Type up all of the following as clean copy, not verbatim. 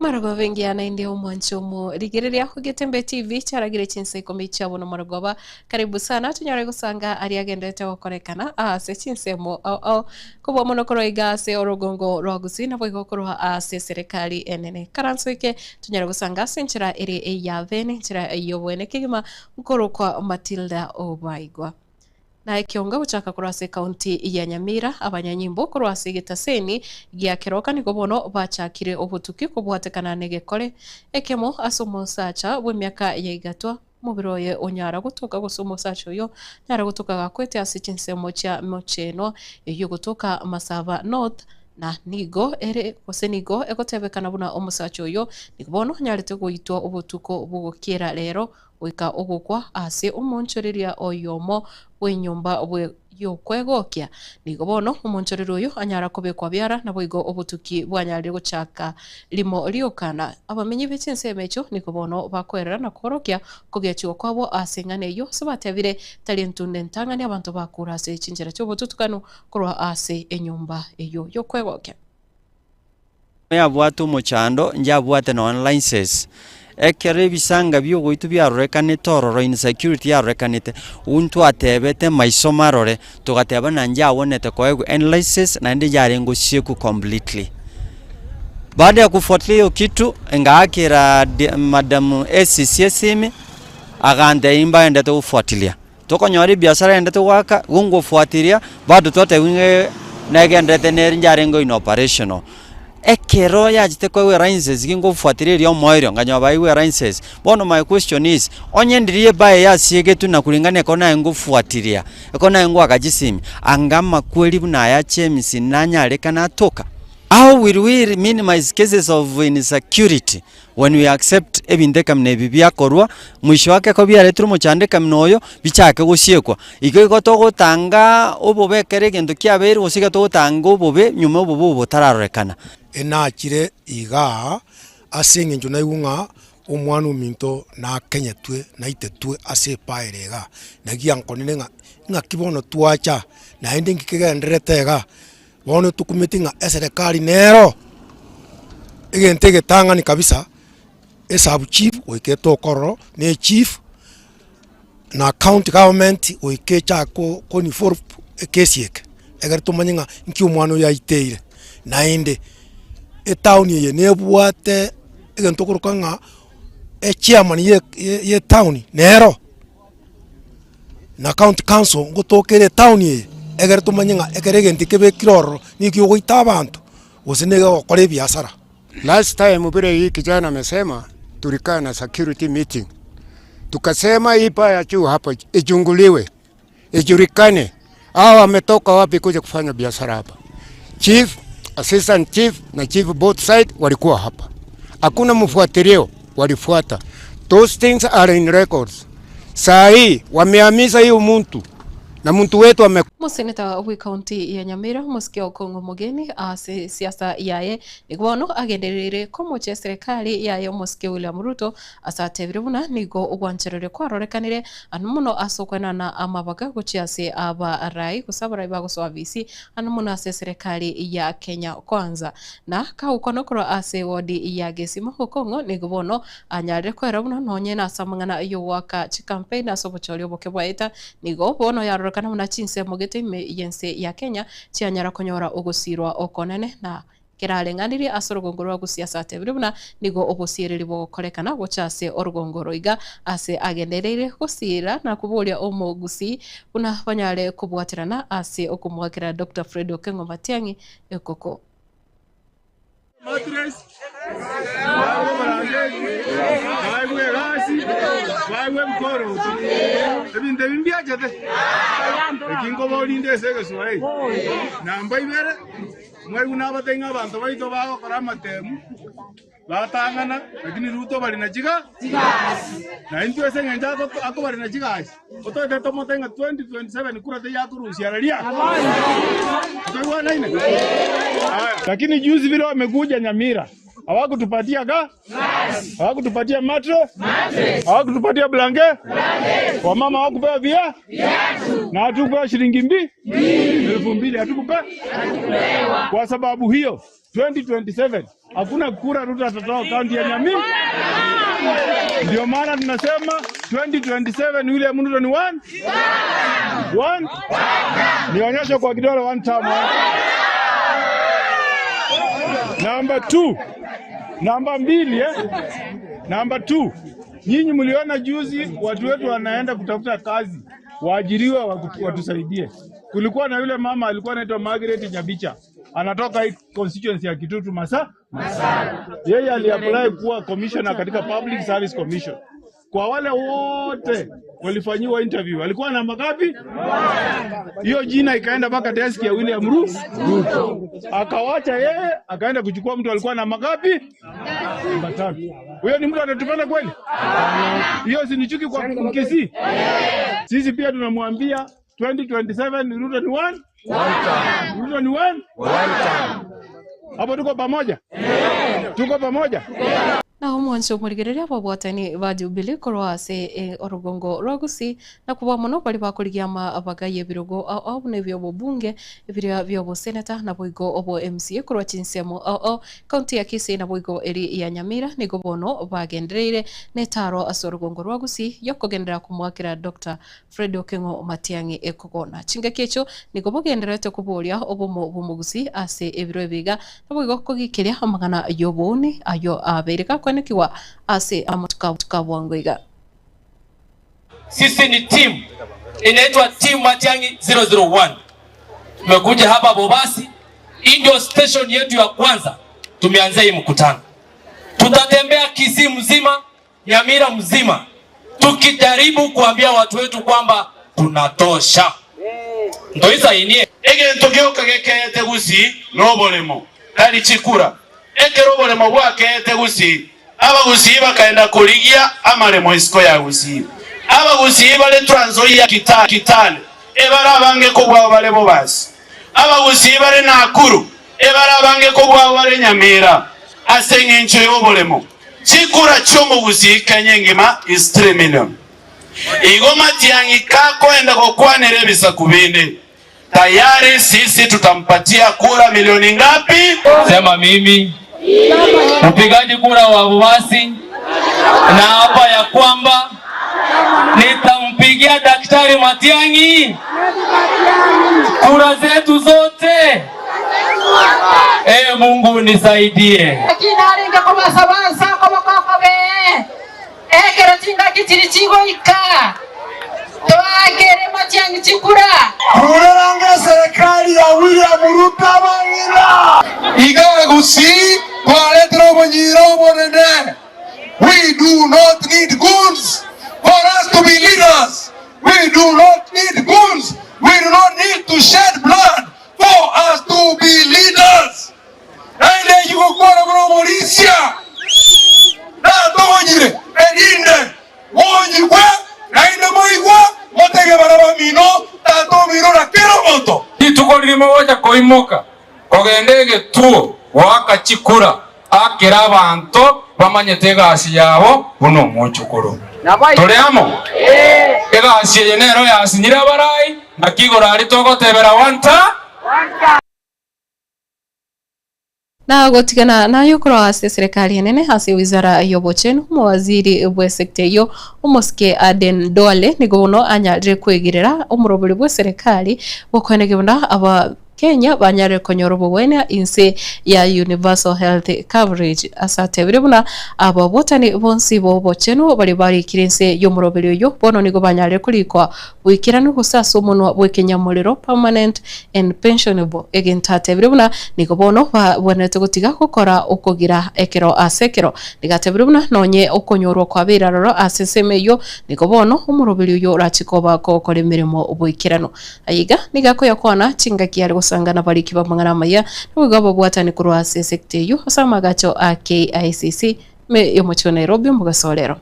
Maragoba vengi anaende umwanchomo rigiriria kugitembe TV charagire chinse komicha bono maragoba karibu sana tunyore gusanga ari agendete gukorekana ase chinsemo kubo mono koroiga ase orogongo rwagusi na boigo koroha ase serikali enene karansoike tunyore gusanga senchira ere ya vene chira yobwene kigima ukoro kwa Matilda Obaigwa na kionga guchaka kurase kaunti ya Nyamira abanyanyimbo kurase gitaseni gya keroka ni gobono bachakire obutuki kubwatekana negekore ekemo asomo sacha bwe myaka ya igatwa mubiroye onyara gutuka gusomo sacha yo nyara gutuka gakwete asichinsemo cha mocheno yo gutuka Masava North na nigo ere kosenigo ekotebekana buna omusacho yo nigobono nyarete guitwa obutuko bugukira rero wika ogukwa ase umonchoreria oyomo wenyumba bwe yokwegokia nigobono umonchorero yo anyara kubekwa byara na boigo obutuki bwanyarire guchaka limo liokana abamenyi bechensemecho nigobono bakwerera na korokia kugechiwa kwabo asengane yo sabatebire talentunde ntangani abantu bakura ase chinjira cyo bututukano kurwa ase enyumba eyo yokwegokia yabwatu muchando njabwate no online says ekere bisanga byo goitu byarorekane tororo insecurity yarorekanete untu atebete maisomarore tugateba nanje awonete koego analysis na ndi jarengo sheku completely baada ya kufuatilia kitu ngaakira madam SCSM agande imba endete ufuatilia tokonyori biashara endete waka gungo fuatilia bado tote winge nagendete njarengo in operational ekero yajite kwa ranges gingo fuatilia moyo nganywa baiwe ranges bono my question is onyendirie bae yasiegetu na kulingana kona ngo fuatilia kona ngo akajisimi angama kweli buna yache misinanya alekana toka. How will we minimize cases of insecurity when we accept ebindeka mnebibia korwa mwisho wake ko byaretru muchandeka mnoyo bichake gusiekwa iko goto gutanga obobekere gendo kyabere gosiga to gutanga obobe nyuma obobo botararekana enakire iga asinge njuna igunga omwanu minto na kenyetwe na itetwe ase paerega nagia nkonenga ngakibono tuacha na ende ngikegenderetega bono tukumitinga serikali nero igentege tangani kabisa esabu chief oiketo kororo ne chief na county government oikecha ko ni for kesiek eger tumanyinga nki omwano ya iteire na ende town ye nebwate egento kurukanga chairman ye town nero na county council ngotokere town ye eger tumanyinga egerege ndikebe kiroro nikyo goita abantu usinege okore biashara. Last time bure hii kijana amesema tulikaa na security meeting tukasema ipa ya juu hapa ijunguliwe ijulikane hao wametoka wapi kuja kufanya biashara hapa. Chief, assistant chief na chief both side walikuwa hapa, hakuna mfuatilio walifuata. Those things are in records. Saa hii wamehamisa hiyo mtu na muntu wetu ame museneta wa kaunti ya Nyamira musikio Kongo mugeni ase siasa yaye nigwono agenderere komoche serikali yaye musikio William Ruto asatebire buna nigo ugwancherere kwarorekanire anumuno asokwena na amabaga guchiase aba rai kusabara ibago swavisi anumuno ase serikali ya Kenya kwanza na kaukonokoro ase wodi ya Gesimo Kongo nigwono anyare kwera buna nonye na samangana yo waka campaign asobochori obokebwaita nigo bono ya kana muna chinse mogete yense ya Kenya chianyara konyora ogosirwa okonene na kiralenganiri asorogongoro gusiasa tebiruna nigo obosiriri bokorekana gochase orugongoro iga ase agenderere gusira na kubulia omogusi una banyale kubwatirana ase okumwakira Dr. Fred Okengo Matiangi ekoko Matres Waiwe mkoro ebinde bimbyajete ekingo bolinde sege swai namba ibere mwari unabatenga abantu baito bago karamatemu batangana lakini Ruto bali na jiga na into esenga njako ako bali na jiga oto teto motenga 2027 kurate ya kurusia ralia kwa nini lakini juzi vile wamekuja Nyamira Hawakutupatia hawakutupatia mattress, hawakutupatia blanket. Wamama hawakupewa viatu. Na hatukupewa shilingi 2,000 hatukupewa. Kwa sababu hiyo 2027 hakuna kura Ruto atatoa kaunti ya Nyamira. Ndio maana tunasema 2027 yule Ruto ni one. Nionyeshe kwa kidole one term. Number 2. Number 2. Nyinyi mliona juzi watu wetu wanaenda kutafuta kazi, waajiriwe watusaidie. Kulikuwa na yule mama alikuwa anaitwa Margaret Nyabicha. Anatoka hii constituency ya Kitutu Masaba. Yeye aliapply kuwa commissioner katika Public Service Commission. Kwa wale wote walifanyiwa interview, alikuwa namba ngapi? Hiyo jina ikaenda mpaka desk ya William Ruto. Akawacha yeye, akaenda kuchukua mtu alikuwa namba ngapi? Namba 3. Huyo ni mtu anatupenda kweli? Hiyo si ni chuki kwa Mkisii. Sisi pia tunamwambia 2027 Ruto ni one. Ruto ni one. Hapo tuko pamoja? Tuko pamoja? Na umwancho murigereria babwatani ba Jubilee korwase orugongo rwagusi na kuba muno bali bakurigiama abagaye birogo au nebyo bobunge byo bo senator na boigo obo MCA korwa chinsemo county ya Kisii na boigo eri ya Nyamira nigo bono bagendereire netaro asorugongo rwagusi yokogendera kumwakira Dr. Fred Okengo Matiang'i ekogona chinga kecho nigo bogenderete kuboria obo bumugusi ase ebiro biga na boigo kogikiria amagana yoboni ayo abereka nikiwa ase tukabwangoiga. Sisi ni team inaitwa team Matiang'i 001. Tumekuja hapa Bobasi, ndio station yetu ya kwanza. Tumeanza hii mkutano. Tutatembea Kisii mzima, Nyamira mzima, tukijaribu kuambia watu wetu kwamba tunatosha. Ndio isa inie. Ege ntogeuka gekete gusi nobolemo. Kali chikura. Ege robolemo bwakete gusi. Abagusi bakaenda kurigia amaremo isiko ya gusi. Abagusi bale Trans Nzoia Kitale ebara bange ko bwa bale Bobasi. Abagusi bale Nakuru ebara bange ko bwa bale Nyamira. Asenge ncho yobolemo chikura chomo gusi kanyengema is 3 million. Igo Matiang'i kwenda kokwanere bisa kubinde. Tayari sisi tutampatia kura milioni ngapi? Sema mimi mpigaji kura wa Bobasi, na hapa ya kwamba nitampigia Daktari Matiang'i kura zetu zote. Mungu nisaidie. Kinaringa kwa sabansa kwa makobe. Kero tinga kitiri chigo ika. Toakere Matiang'i chikura. Kuranga serikali ya William Ruto Mang'ira. Igagusi kwale trobo nyiro bonene. We do not need goons for us to be leaders. We do not need goons. We do not need to shed blood for us to be leaders. Naende yuko kwa Mauricia. Na tonyire edinde. Wonjikwe naende moigwa motege baraba mino tato miro na kero moto. Itukolimo wacha koimoka. Kogendege tuo waka chikura akira abantu bamanyete gasi yabo buno muchukuru. Toleamo. Egasi yenero yasinyira barai nakigora ari togotebera wanta. Na gotigana na yokoro ase serikali nene hase wizara yobochenu mawaziri bwe sekte yo umuske Aden Duale nigono anyare kwegirera umurobuli bwe serikali bokwenegibona aba Kenya banyare konyorobo wena inse ya universal health coverage asate birebuna abo botani bonsi bobochenu bari kirense yomurobelyo yo bono nigo banyare kurikwa wikiranu husasa umuntu bwe Kenya muliro permanent and pensionable egentate birebuna nigo bono bonete gutiga gukora ukogira ekero asekero nigate birebuna nonye ukonyorwa kwa birararo aseseme yo nigo bono umurobelyo yo rachikoba ko kore mirimo ubwikirano ayiga nigako yakwana chingakiya sangana bariki bamangana maya n'ubugabo bwatani kurwa sekte yo osama gacho KICC me yomocho Nairobi mugasolero.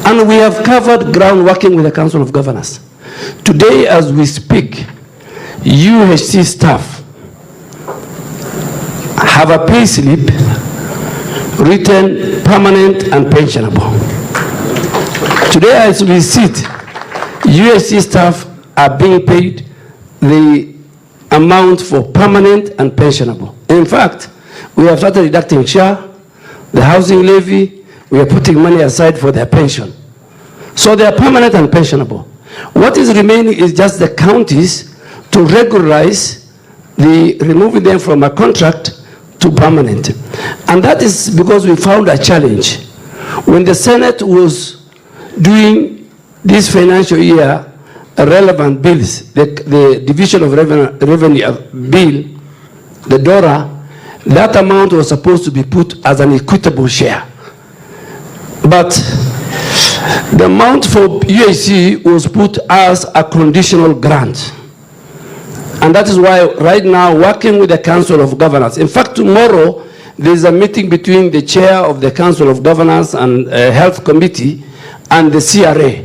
And we have covered ground working with the Council of Governors. Today as we speak, UHC staff have a pay slip written, permanent, and pensionable. Today, as we sit, UHC staff are being paid the amount for permanent and pensionable. In fact, we have started deducting SHA, the housing levy, we are putting money aside for their pension. So they are permanent and pensionable. What is remaining is just the counties to regularize removing them from a contract to permanent. And that is because we found a challenge. When the Senate was doing this financial year relevant bills, the Division of Revenue Bill, the DORA, that amount was supposed to be put as an equitable share. But the amount for UHC was put as a conditional grant. And that is why right now, working with the Council of Governors, in fact, tomorrow, there's a meeting between the chair of the Council of Governors and Health Committee and the CRA.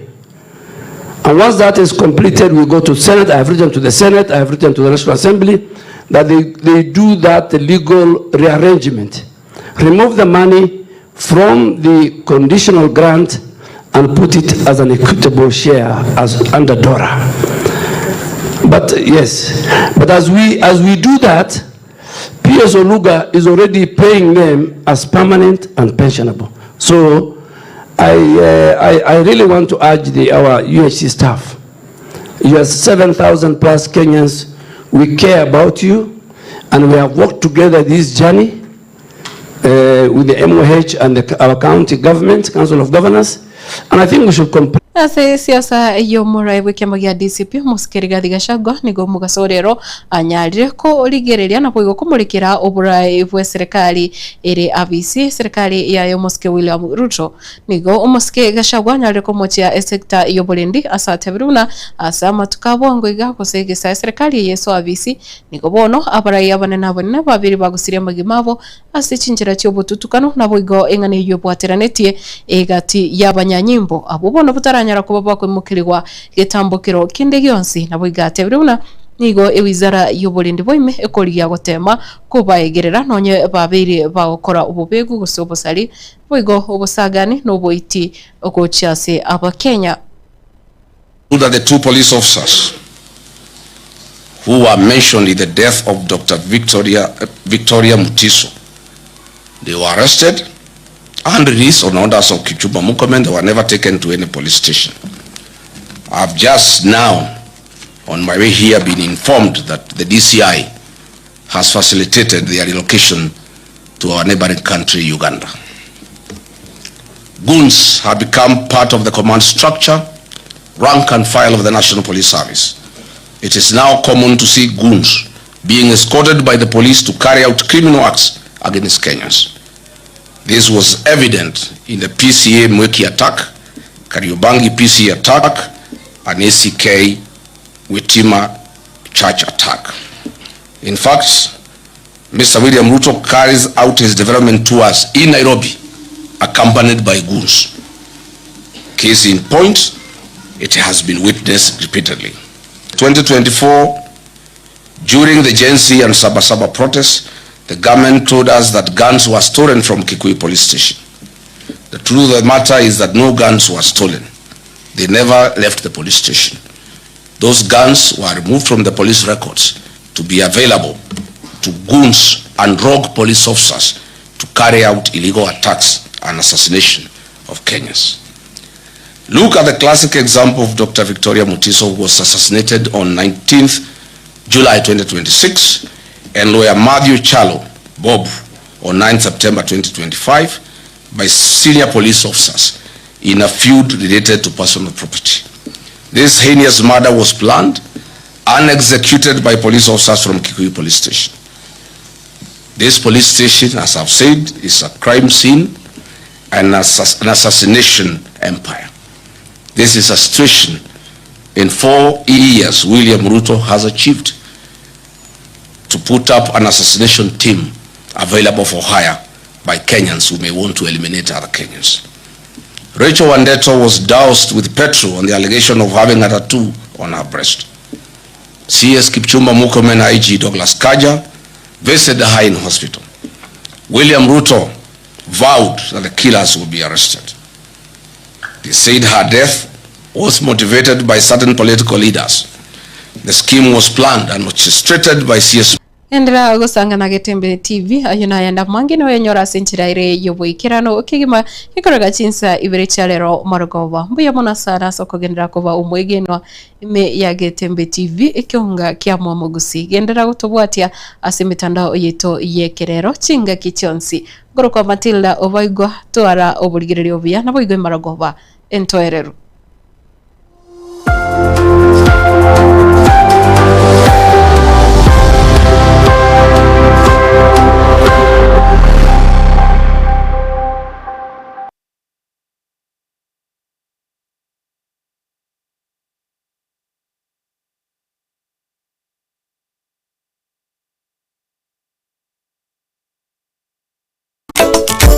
And once that is completed, we go to Senate. I have written to the Senate, I have written to the National Assembly, that they do that legal rearrangement. Remove the money from the conditional grant and put it as an equitable share as under DORA. But yes, but as we do that, PS Oluga is already paying them as permanent and pensionable. So I really want to urge our UHC staff. You are 7,000 plus Kenyans. We care about you, and we have worked together this journey with the MOH and our county government, Council of Governors, and I think we should complete. Ase siasa iyo murai wikemo gya DCP musikiriga Gachagua nigo mugasorero anyarire ko rigereria na boigo kumurikira oburai bwe serikali ere abisi serikali ya Muske William Ruto nigo umuske Gachagua anyarire ko mochia sector iyo bulindi asatebiruna asama tukabongo iga kosegesa serikali yeso abisi nigo bono abarai abanene abone babiri bagusiria magimabo asichinjira cyo bututukano na boigo engane iyo bwateranetie egati y'abanyanyimbo abo bono butaranyara kuba bakwimukirwa gitambukiro kinde gyonsi nabo igate biruna nigo ewizara y'uburindi boime ekoriya gutema kuba egerera nonye babiri bakora ububegu gusobosari boigo obusagani no boiti ogochase abakenya. The two police officers who were mentioned in the death of Dr. Victoria Mutiso, they were arrested and released on orders of Kipchumba Murkomen. They were never taken to any police station. I've just now, on my way here, been informed that the DCI has facilitated their relocation to our neighboring country, Uganda. Goons have become part of the command structure, rank and file of the National Police Service. It is now common to see goons being escorted by the police to carry out criminal acts against Kenyans. This was evident in the PCA Mweki attack, Kariobangi PCA attack, and ACK Witima Church attack. In fact, Mr. William Ruto carries out his development tours in Nairobi, accompanied by goons. Case in point, it has been witnessed repeatedly. 2024, during the Gen Z and Sabasaba protests, the government told us that guns were stolen from Kikuyu police station. The truth of the matter is that no guns were stolen. They never left the police station. Those guns were removed from the police records to be available to goons and rogue police officers to carry out illegal attacks and assassination of Kenyans. Look at the classic example of Dr. Victoria Mutiso, who was assassinated on 19th July 2026, and lawyer Matthew Chalo Bob on 9 September 2025 by senior police officers in a feud related to personal property. This heinous murder was planned and executed by police officers from Kikuyu police station. This police station, as I've said, is a crime scene and an assassination empire. This is a situation in 4 years William Ruto has achieved to put up an assassination team available for hire by Kenyans who may want to eliminate other Kenyans. Rachel Wandeto was doused with petrol on the allegation of having a tattoo on her breast. CS Kipchumba Murkomen IG Douglas Kaja visited her in hospital. William Ruto vowed that the killers would be arrested. They said her death was motivated by certain political leaders. The scheme was planned and orchestrated by CS. Endera gusangana Getembe TV ayuna yenda mangino yenyora senchira ire yoboikirano ukigima ikoroga chinsa ibere chalero marogova mbuya mona sara soko gendera kuba umwegenwa ime ya Getembe TV ikionga kia mugusi gendera gutobwatia asimitandao yeto yekerero chinga kichonsi goroko Matilda obaigwa twara oburigiriro bya naboigwe marogova entoerero.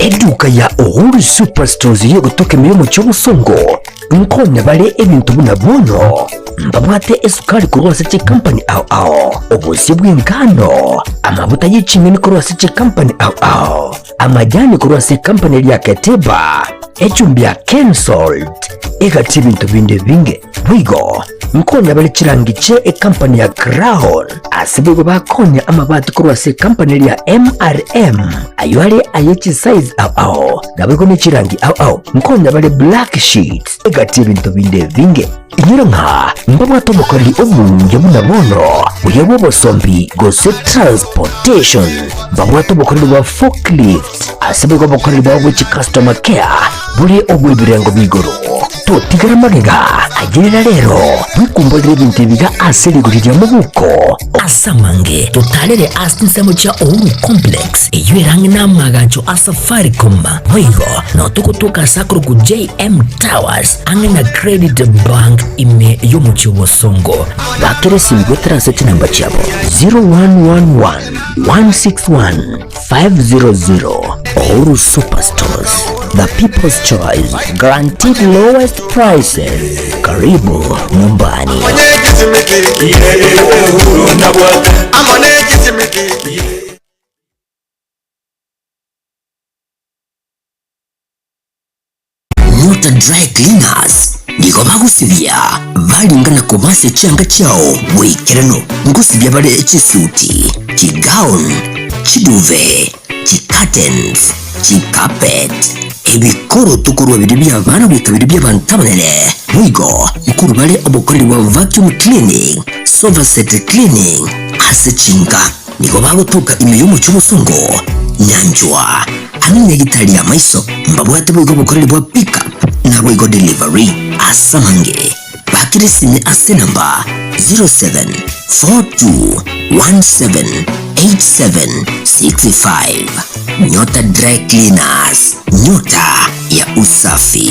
Eduka ya Uhuru Superstores yo gutoke miyomo cy'obusongo nkone bale ebintu bunabono mbabwate esukari kurwasa cye company ao obusi bw'ingano amavuta y'ikimini kurwasa cye company ao amajyani kurwasa company ya Keteba echumbi ya Kensalt egati ibintu binde binge bwigo nkone bale kirangice company ya Crown asibigo bakonya amabati kurwasa company ya MRM ayo ari ayechi size ao nabiko ni kirangi ao nkone bale Black Sheet egati ibintu binde binge inyura nka mbabwa tomokali omunje munabono uyebo bosombi gose transportation mbabwa tomokali wa forklift asibigo bokali ba which customer care buri obwibirengo bigoro to tigara magega agirira rero bikumbolire ibintu biga asiri gurira mu buko asamange tutalere asinsemo cha Uhuru Complex eyirange namagacho asafaricom hoigo no tukutuka sakuru ku JM Towers angena Credit Bank ime yomuchi wosongo bakere simgo transaction number chabo 0111 161 500. Uhuru Superstores, the people's choice, guaranteed lowest prices. Karibu nyumbani. Nyota Dry Cleaners niko bagusibya balingana kubase cyanga cyao wekerano ngusibya bale chisuti kigown kiduve curtains carpet ebikoro tukuru babiri by'abana bikabiri by'abantu tabanene wigo mukuru bale obukoreri wa vacuum cleaning sofa set cleaning asechinga niko bagutuka imiyo mu cy'ubusongo nyanjwa hamwe gitali ya maiso mbabwate bwigo bukoreri bwa pick up na bwigo delivery asamange bakirisine ase namba 0742178765. Nyota Dry Cleaners, nyota ya usafi.